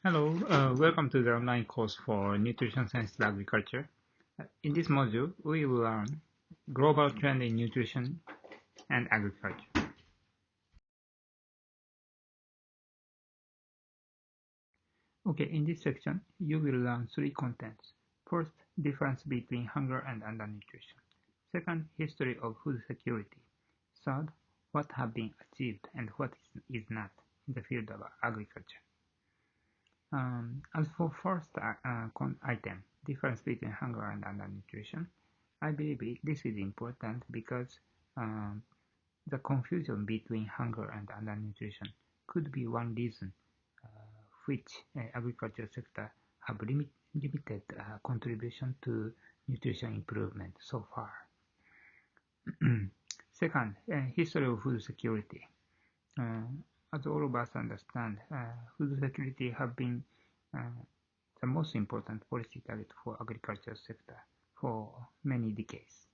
Hello, welcome to the online course for Nutrition Science and Agriculture. In this module, we will learn global trend in nutrition and agriculture. Okay, in this section, you will learn three contents. First, difference between hunger and undernutrition. Second, history of food security. Third, what have been achieved and what is not in the field of agriculture. As for first item, difference between hunger and undernutrition, I believe this is important because the confusion between hunger and undernutrition could be one reason which agriculture sector have limited contribution to nutrition improvement so far. Second, history of food security. As all of us understand, food security have been the most important policy target for agriculture sector for many decades.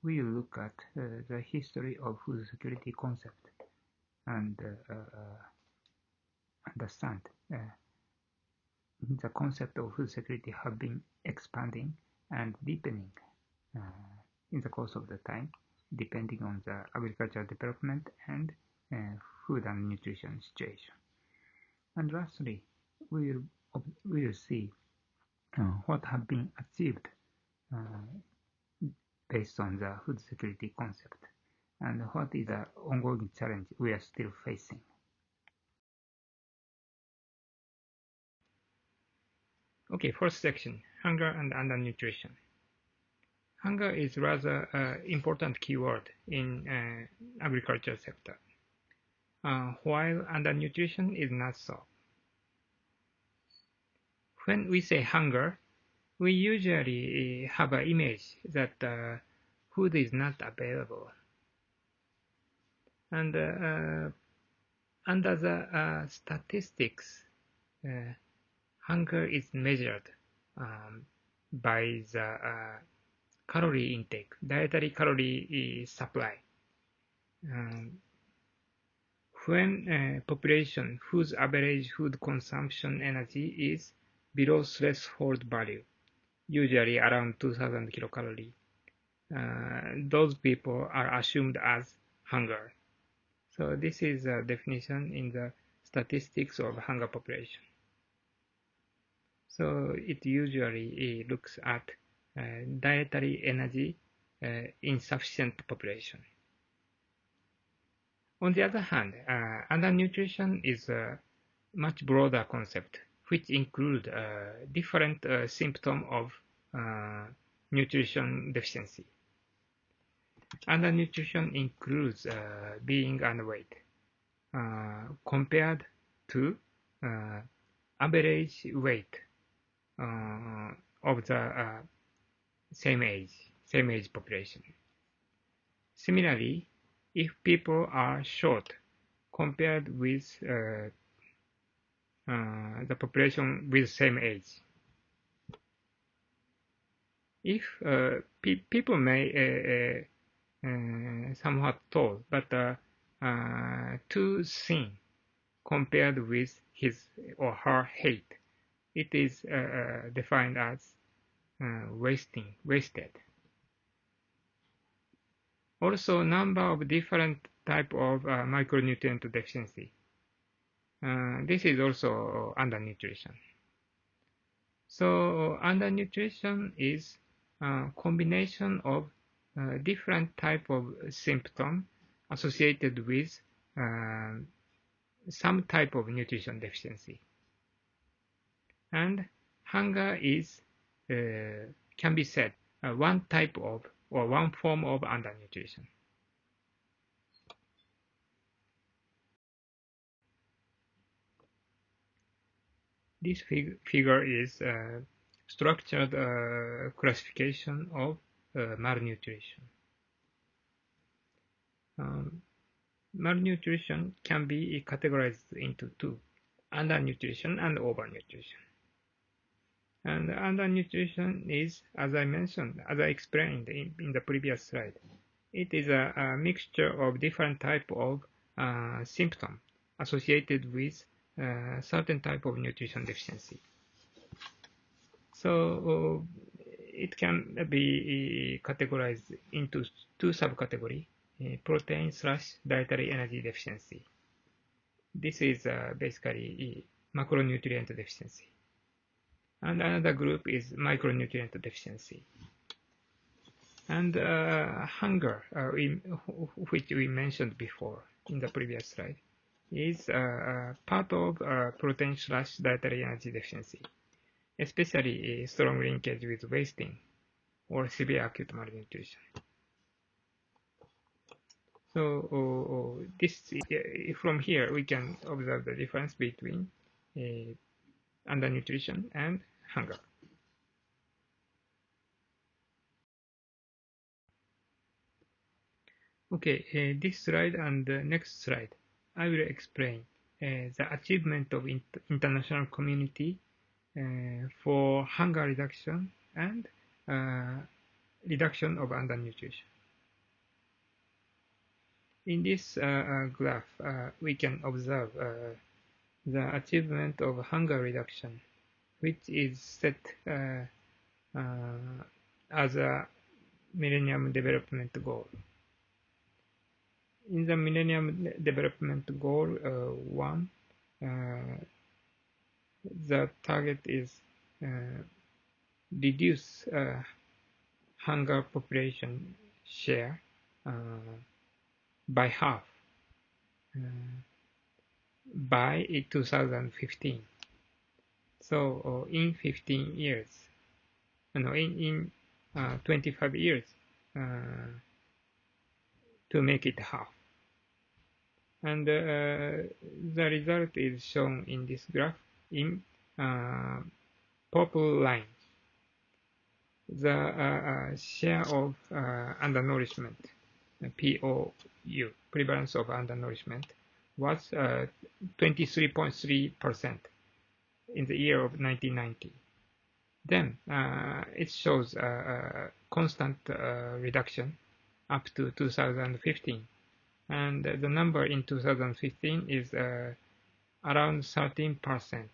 We will look at the history of food security concept and understand the concept of food security have been expanding and deepening in the course of the time, depending on the agricultural development and food and nutrition situation. And lastly, we will see what have been achieved based on the food security concept and what is the ongoing challenge we are still facing. Okay, first section, hunger and undernutrition. Hunger is rather important keyword in agriculture sector, while undernutrition is not so. When we say hunger, we usually have an image that food is not available. And under the statistics, hunger is measured by the calorie intake, dietary calorie supply. When population whose average food consumption energy is below threshold value, usually around 2000 kilocalorie, those people are assumed as hunger. So this is a definition in the statistics of hunger population. So it usually looks at dietary energy insufficient population. On the other hand, undernutrition is a much broader concept, which include different symptoms of nutrition deficiency. Undernutrition includes being underweight compared to average weight of the same age population. Similarly, if people are short compared with the population with same age, if people may somewhat tall, but too thin compared with his or her height, it is defined as wasted. Also, number of different type of micronutrient deficiency. This is also undernutrition. So undernutrition is a combination of different type of symptom associated with some type of nutrition deficiency. And hunger is can be said one type of or one form of undernutrition. This figure is structured classification of malnutrition. Malnutrition can be categorized into two, undernutrition and overnutrition. And undernutrition is, as I mentioned, as I explained in the previous slide, it is a mixture of different type of symptoms associated with certain type of nutrition deficiency. So it can be categorized into two subcategories, protein/dietary energy deficiency. This is basically macronutrient deficiency. And another group is micronutrient deficiency. And hunger, which we mentioned before in the previous slide, is part of protein/dietary energy deficiency, especially a strong linkage with wasting or severe acute malnutrition. So this, from here we can observe the difference between undernutrition and hunger. Okay, this slide and the next slide, I will explain the achievement of international community for hunger reduction and reduction of undernutrition. In this graph, we can observe the achievement of hunger reduction, which is set as a Millennium Development Goal. In the Millennium Development Goal 1, the target is reduce hunger population share by half by 2015. So in 15 years, in 25 years, to make it half. And the result is shown in this graph in purple line. The share of undernourishment, POU, prevalence of undernourishment, was 23.3% in the year of 1990. Then it shows a constant reduction up to 2015. And the number in 2015 is around 13%.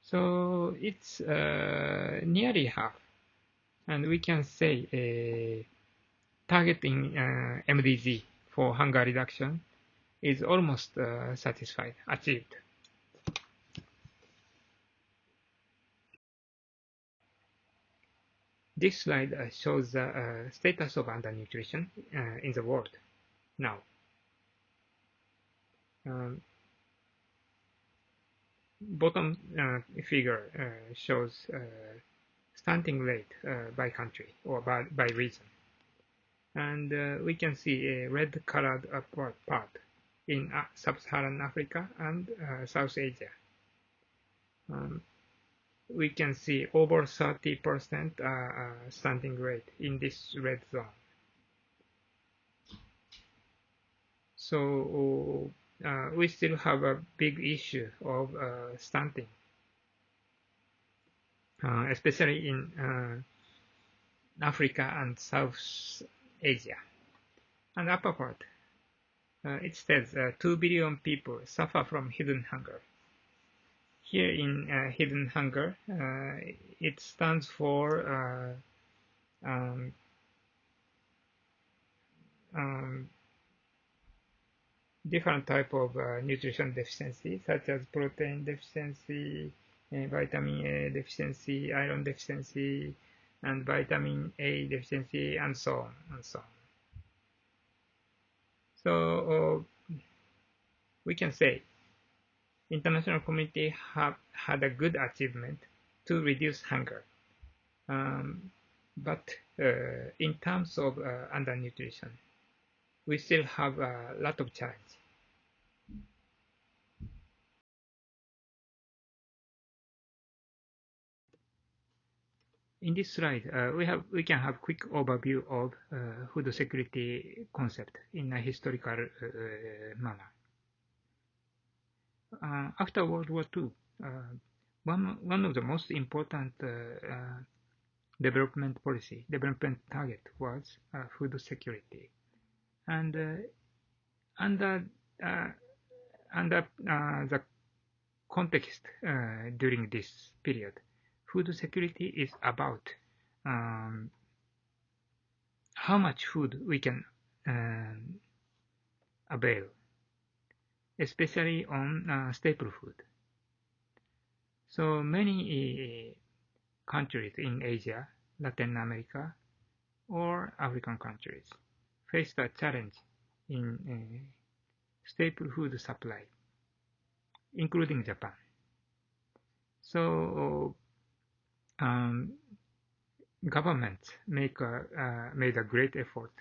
So it's nearly half. And we can say targeting MDG for hunger reduction is almost satisfied, achieved. This slide shows the status of undernutrition in the world now. Bottom figure shows stunting rate by country or by region. And we can see a red colored part in sub-Saharan Africa and South Asia. We can see over 30% stunting rate in this red zone. So we still have a big issue of stunting, especially in Africa and South Asia. And upper part, it says 2 billion people suffer from hidden hunger. Here in hidden hunger, it stands for different type of nutrition deficiency, such as protein deficiency, vitamin A deficiency, iron deficiency, and vitamin A deficiency, and so on and so on. So we can say international community have had a good achievement to reduce hunger, but in terms of undernutrition, we still have a lot of challenge. In this slide, we can have quick overview of food security concept in a historical manner. After World War II, one of the most important development target was food security, and under the context during this period. Food security is about how much food we can avail, especially on staple food. So many countries in Asia, Latin America, or African countries faced a challenge in staple food supply, including Japan. So governments made a great effort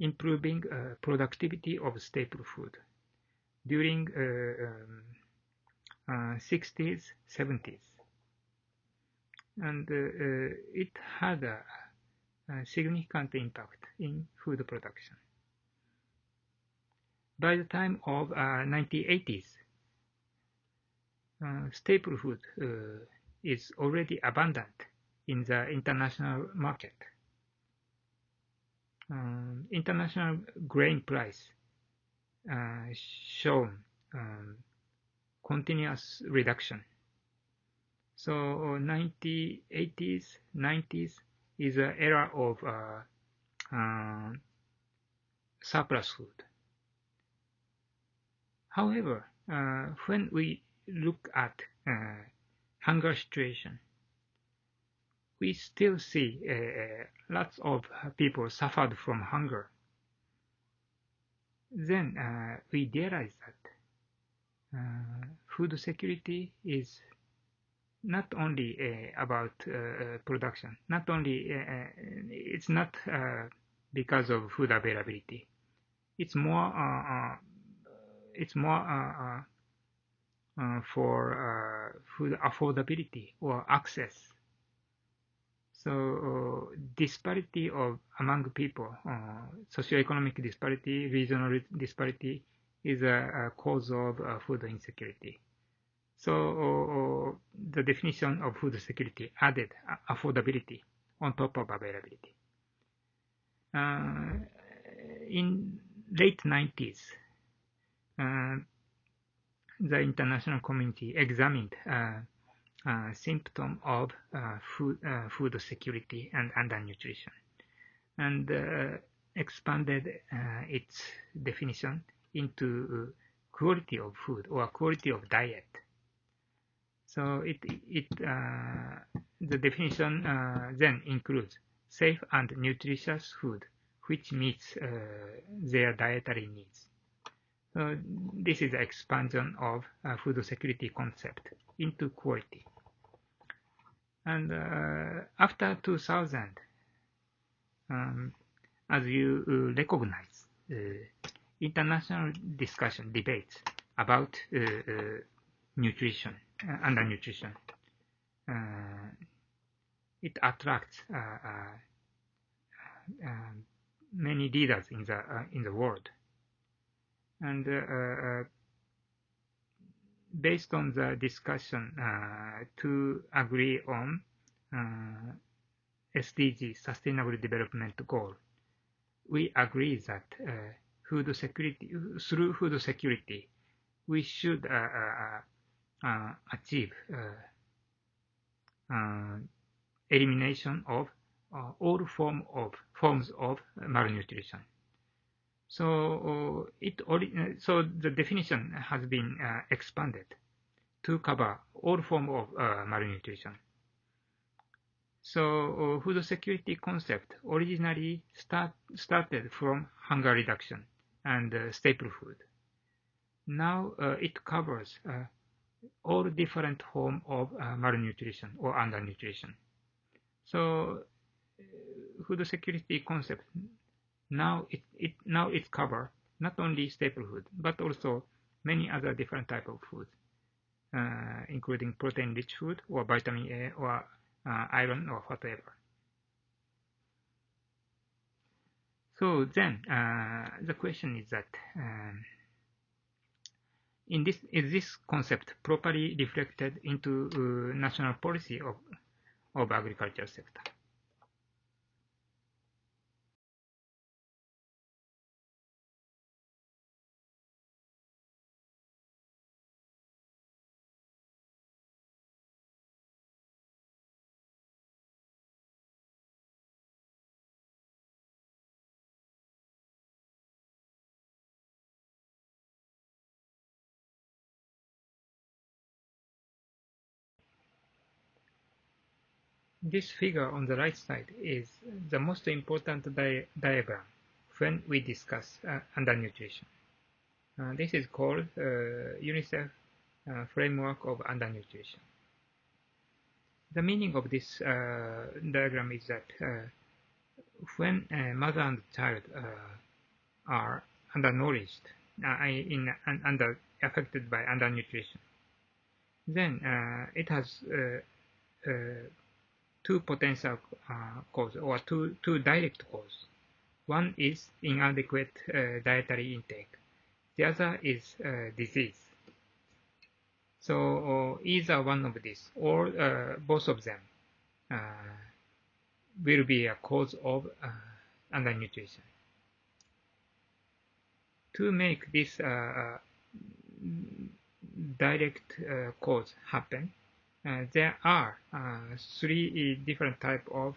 improving productivity of staple food during 60s, 70s. And it had a significant impact in food production. By the time of 1980s, staple food is already abundant in the international market. International grain price shown continuous reduction. So 1980s, 90s is an era of surplus food. However, when we look at hunger situation, we still see lots of people suffered from hunger. Then we realize that food security is not only about production, not only it's not because of food availability. It's more for food affordability or access. So disparity among people, socioeconomic disparity, regional disparity is a cause of food insecurity. So the definition of food security added affordability on top of availability. In late 90s, the international community examined symptom of food security and undernutrition, and expanded its definition into quality of food or quality of diet. So the definition then includes safe and nutritious food which meets their dietary needs. So this is the expansion of food security concept into quality. And after 2000, as you recognize, international discussion, debates about nutrition, undernutrition, it attracts many leaders in the world, and based on the discussion to agree on SDG, Sustainable Development Goal, we agree that through food security, we should achieve elimination of all forms of malnutrition. So so the definition has been expanded to cover all forms of malnutrition. So food security concept originally started from hunger reduction and staple food. Now it covers all different forms of malnutrition or undernutrition. So food security concept now it covers not only staple food but also many other different type of foods, including protein-rich food or vitamin A or iron or whatever. So then the question is that is this concept properly reflected into national policy of agriculture sector? This figure on the right side is the most important diagram when we discuss undernutrition. This is called UNICEF framework of undernutrition. The meaning of this diagram is that when mother and child are undernourished, affected by undernutrition, then it has two potential causes, or two direct causes. One is inadequate dietary intake. The other is disease. So either one of these or both of them will be a cause of undernutrition. To make this direct cause happen, there are three different types of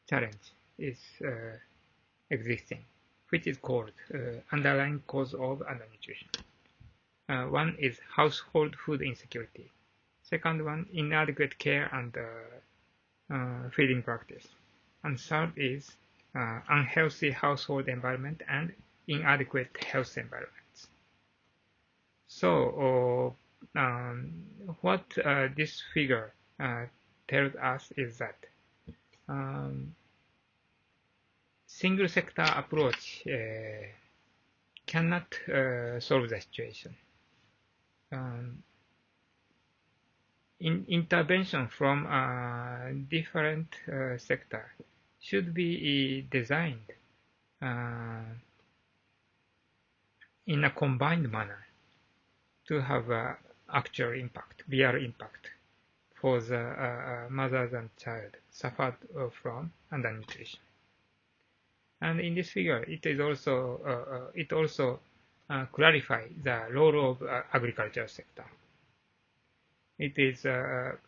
challenge is existing, which is called underlying cause of undernutrition. One is household food insecurity. Second one, inadequate care and feeding practice. And third is unhealthy household environment and inadequate health environments. So what this figure tells us is that single sector approach cannot solve the situation. Intervention from different sectors should be designed in a combined manner to have actual impact, real impact for the mothers and child suffered from undernutrition. And in this figure, it also clarifies the role of agriculture sector. It is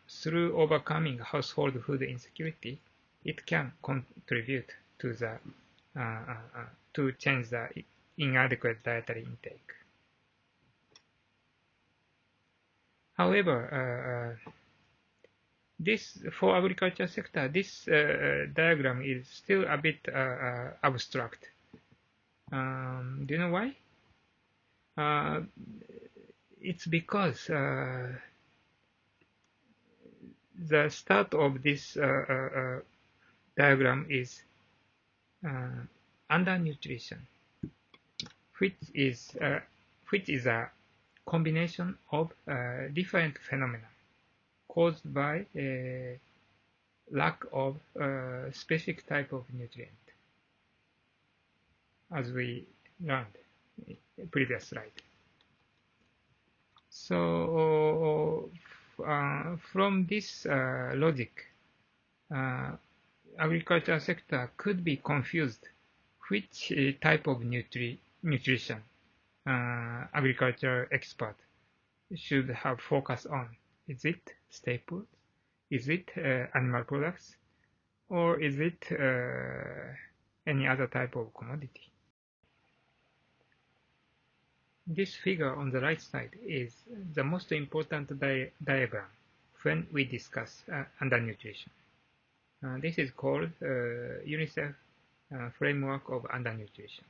through overcoming household food insecurity, it can contribute to the to change the inadequate dietary intake. However, this for agriculture sector, this diagram is still a bit abstract. Do you know why? It's because the start of this diagram is undernutrition, which is a combination of different phenomena caused by a lack of specific type of nutrient, as we learned in the previous slide. So from this logic, agriculture sector could be confused which type of nutrition agriculture expert should have focus on. Is it staples? Is it animal products? Or is it any other type of commodity? This figure on the right side is the most important diagram when we discuss undernutrition. This is called UNICEF framework of undernutrition.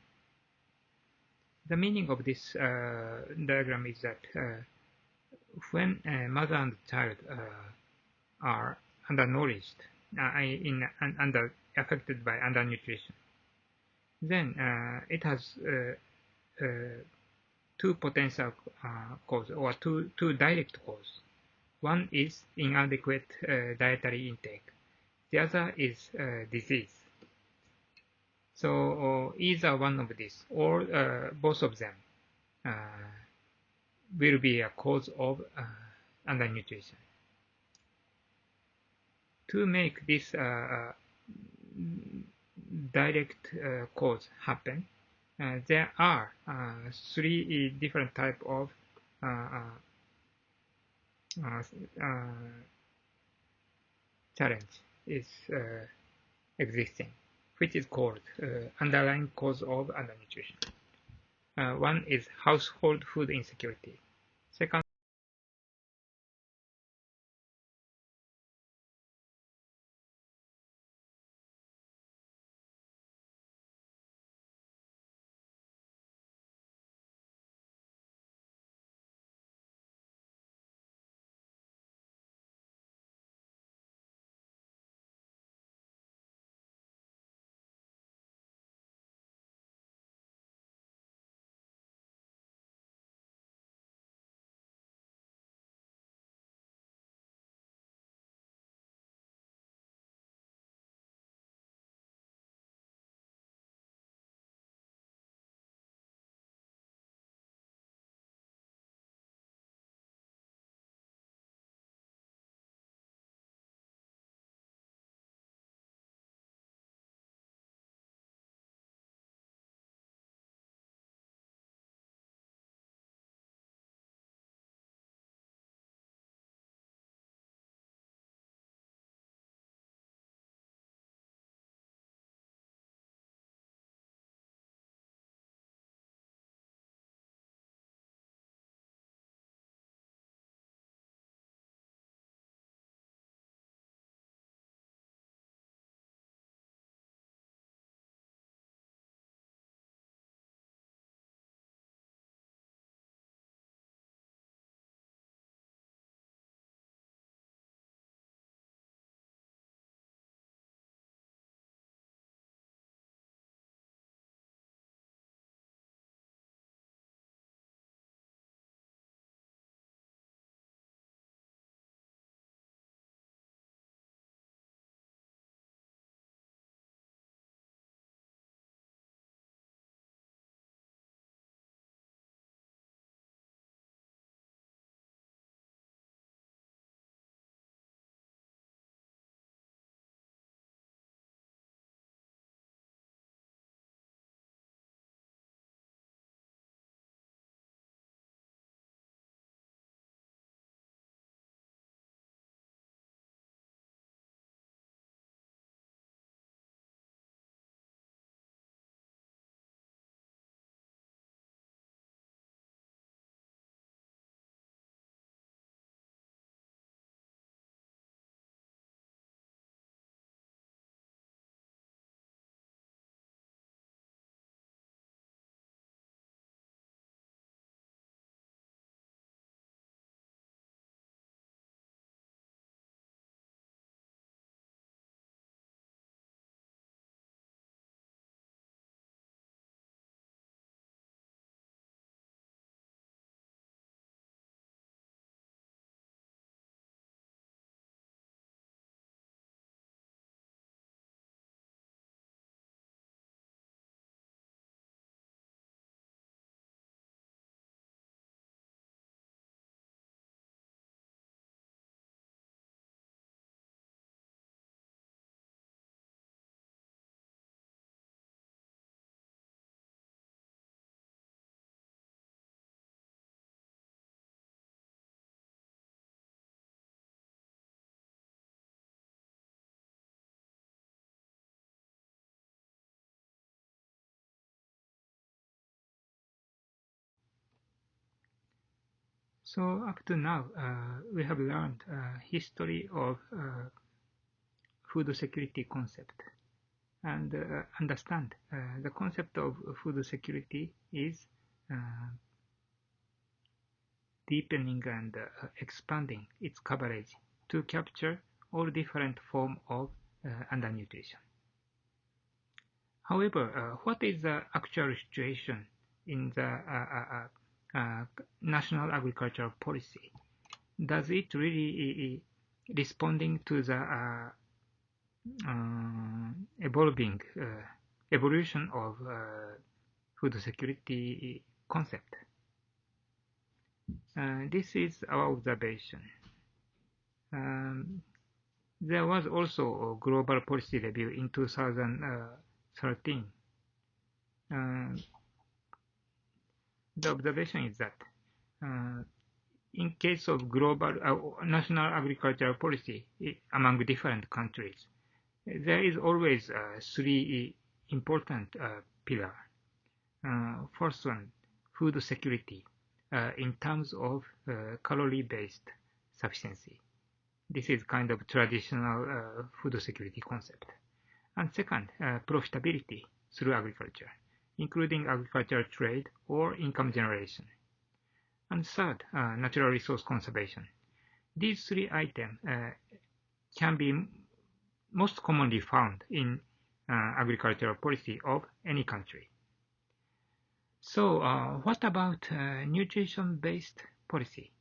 The meaning of this diagram is that when mother and child are undernourished, affected by undernutrition, then it has two potential causes, or two direct causes. One is inadequate dietary intake. The other is disease. So either one of these or both of them will be a cause of undernutrition. To make this direct cause happen, there are three different types of challenge is existing, which is called underlying cause of undernutrition. One is household food insecurity. Second So up to now, we have learned history of food security concept, and understand the concept of food security is deepening and expanding its coverage to capture all different forms of undernutrition. However, what is the actual situation in the national agricultural policy? Does it really responding to the evolution of food security concept? This is our observation. There was also a global policy review in 2013. The observation is that in case of global national agricultural policy among different countries, there is always three important pillars. First one, food security in terms of calorie-based sufficiency. This is kind of traditional food security concept. And second, profitability through agriculture, including agricultural trade or income generation. And third, natural resource conservation. These three items can be most commonly found in agricultural policy of any country. So, what about nutrition-based policy?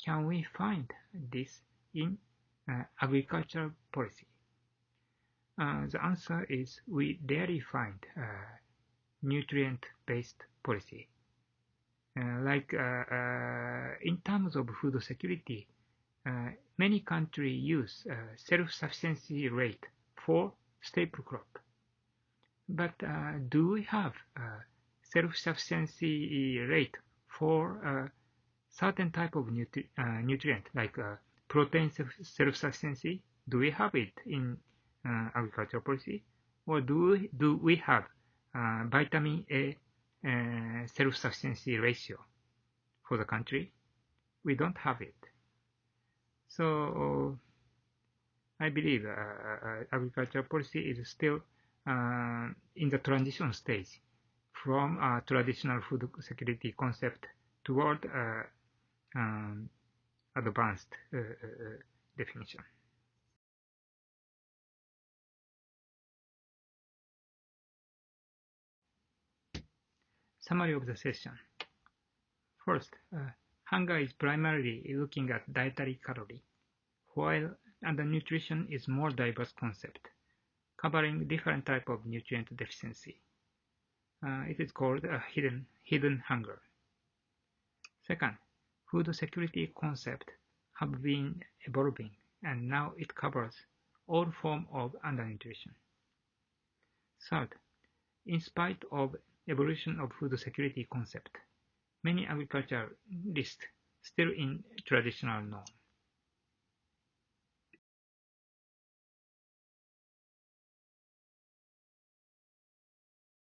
Can we find this in agricultural policy? The answer is we rarely find nutrient-based policy. In terms of food security, many countries use self-sufficiency rate for staple crop. But do we have self-sufficiency rate for certain type of nutrient, like protein self-sufficiency? Do we have it in agricultural policy? Or do we have vitamin A self-sufficiency ratio for the country? We don't have it. So I believe agricultural policy is still in the transition stage from traditional food security concept toward advanced definition. Summary of the session. First, hunger is primarily looking at dietary calorie, while undernutrition is more diverse concept, covering different type of nutrient deficiency. It is called a hidden hunger. Second, food security concept have been evolving, and now it covers all forms of undernutrition. Third, in spite of evolution of food security concept, many agriculturalists still in traditional norm.